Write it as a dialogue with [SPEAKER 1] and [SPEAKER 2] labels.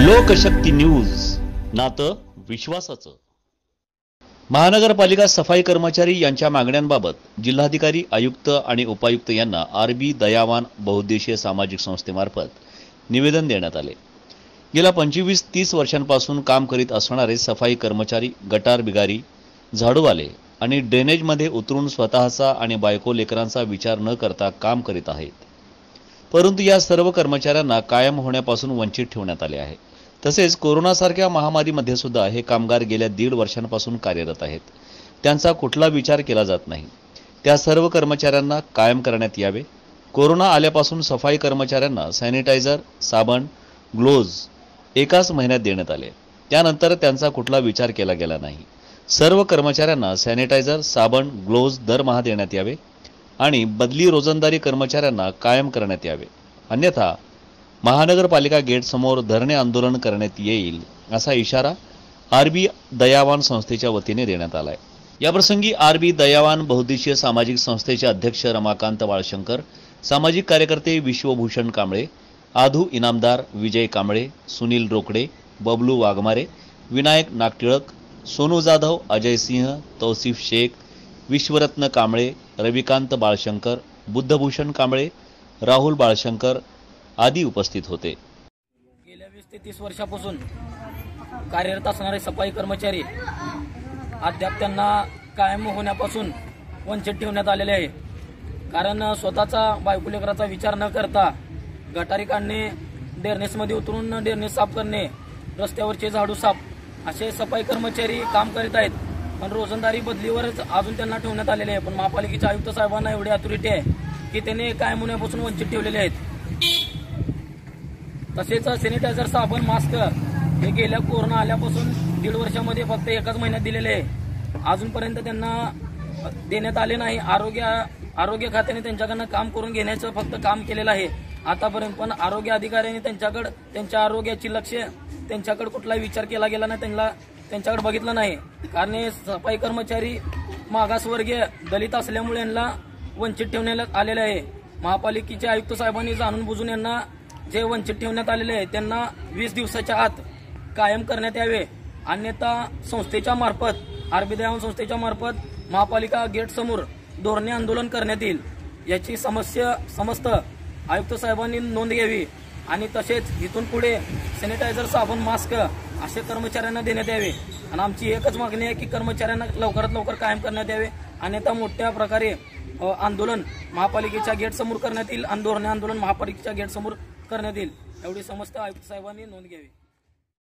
[SPEAKER 1] लोकशक्ती news, नातं विश्वासाचं। महानगरपालिका सफाई कर्मचारी यांच्या मागण्यांबाबत जिल्हाधिकारी, आयुक्त आणि उपायुक्त यांना आरबी दयावान बहुउद्देशीय सामाजिक संस्थेमार्फत निवेदन देण्यात आले। गेल्या 25-30 वर्षांपासून काम करीत असणारे सफाई कर्मचारी, गटार बिगारी, झाडूवाले आणि ड्रेनेजमध्ये उतरून स्वतःचा आणि बायको लेकरांचा विचार न करता काम करीत आहेत। परंतु या सर्व कर्मचाऱ्यांना कायम होण्यापासून वंचित ठेवण्यात आले आहे। तसेच कोरोनासारख्या महामारीमध्ये सुद्धा हे कामगार गेल्या 1.5 वर्षांपासून कार्यरत आहेत। त्यांचा कुठला विचार केला जात नाही। त्या सर्व कर्मचाऱ्यांना कायम करण्यात यावे। कोरोना आल्यापासून सफाई कर्मचाऱ्यांना सॅनिटायझर, साबण, ग्लोव्ज एकाच महिन्यात देण्यात आले। त्यानंतर त्यांचा कुठला विचार केला गेला नाही। सर्व कर्मचाऱ्यांना सॅनिटायझर, साबण, ग्लोव्ज दरमहा देण्यात यावे आणि बदली रोजंदारी कर्मचाऱ्यांना कायम करण्यात यावे, अन्यथा महानगरपालिका गेट समोर धरणे आंदोलन करण्यात येईल, असा इशारा आरबी दयावान संस्थेच्या वतीने देण्यात आला आहे। याप्रसंगी आरबी दयावान बहुउद्देशीय सामाजिक संस्थेचे अध्यक्ष रमाकांत वाळशंकर, सामाजिक कार्यकर्ते विश्वभूषण कांबळे, आधू इनामदार, विजय कांबळे, सुनील रोकडे, बबलू वाघमारे, विनायक नागटिळक, सोनू जाधव, अजय सिंह, तौसिफ शेख, विश्वरत्न कांबळे, रविकांत बाळशंकर, बुद्धभूषण कांबळे, राहुल बाळशंकर आदी उपस्थित होते।
[SPEAKER 2] गेल्या 20 ते 30 वर्षापासून कार्यरत असणारे सफाई कर्मचारी अद्याप त्यांना कायम होण्यापासून वंचित ठेवण्यात आलेले आहे। कारण स्वतःचा बायको लेकराचा विचार न करता गटारी काढणे, डेअरनेसमध्ये उतरून डेअरनेस साफ करणे, रस्त्यावरचे झाडू साफ असे सफाई कर्मचारी काम करीत आहेत। पण रोजंदारी बदलीवरच अजून त्यांना ठेवण्यात आलेले आहे। पण महापालिकेच्या आयुक्त साहेबांना एवढी अथॉरिटी आहे की त्यांनी कायम होण्यापासून वंचित ठेवलेले आहेत। तसेच सॅनिटायझर, साबण, मास्क हे गेल्या कोरोना आल्यापासून 1.5 वर्षामध्ये फक्त एकाच महिन्यात दिलेले आहे। अजूनपर्यंत त्यांना देण्यात आले नाही। आरोग्य खात्याने त्यांच्याकडनं काम करून घेण्याचं फक्त काम केलेलं आहे आतापर्यंत। पण आरोग्य अधिकाऱ्यांनी त्यांच्या आरोग्याची लक्ष त्यांच्याकडे कुठलाही विचार केला गेला नाही, त्यांच्याकडे बघितलं नाही। कारण सफाई कर्मचारी मागासवर्गीय दलित असल्यामुळे यांना वंचित ठेवण्यात आलेले आहे। महापालिकेचे आयुक्त साहेबांनी जाणून बुजून यांना जे वंचित ठेवण्यात आलेले आहे त्यांना 20 दिवसाच्या आत कायम करण्यात यावे, अन्यथा संस्थेच्या मार्फत आरबी दयावान संस्थेच्या मार्फत महापालिका गेट समोर धरणे आंदोलन करण्यात येईल। याची समस्त आयुक्त साहेबांनी नोंद घ्यावी आणि तसेच इथून पुढे सॅनिटायझर, साबण, मास्क असे कर्मचाऱ्यांना देण्यात यावे। आणि आमची एकच मागणी आहे की कर्मचाऱ्यांना लवकरात लवकर कायम करण्यात यावे, अन्यथा मोठ्या प्रकारे आंदोलन महापालिकेच्या गेट समोर करण्यात येईल आणि धरणे आंदोलन महापालिकेच्या गेट समोर करण्यात येईल, एवढी समस्त आयुक्त साहेबांनी नोंद घ्यावी।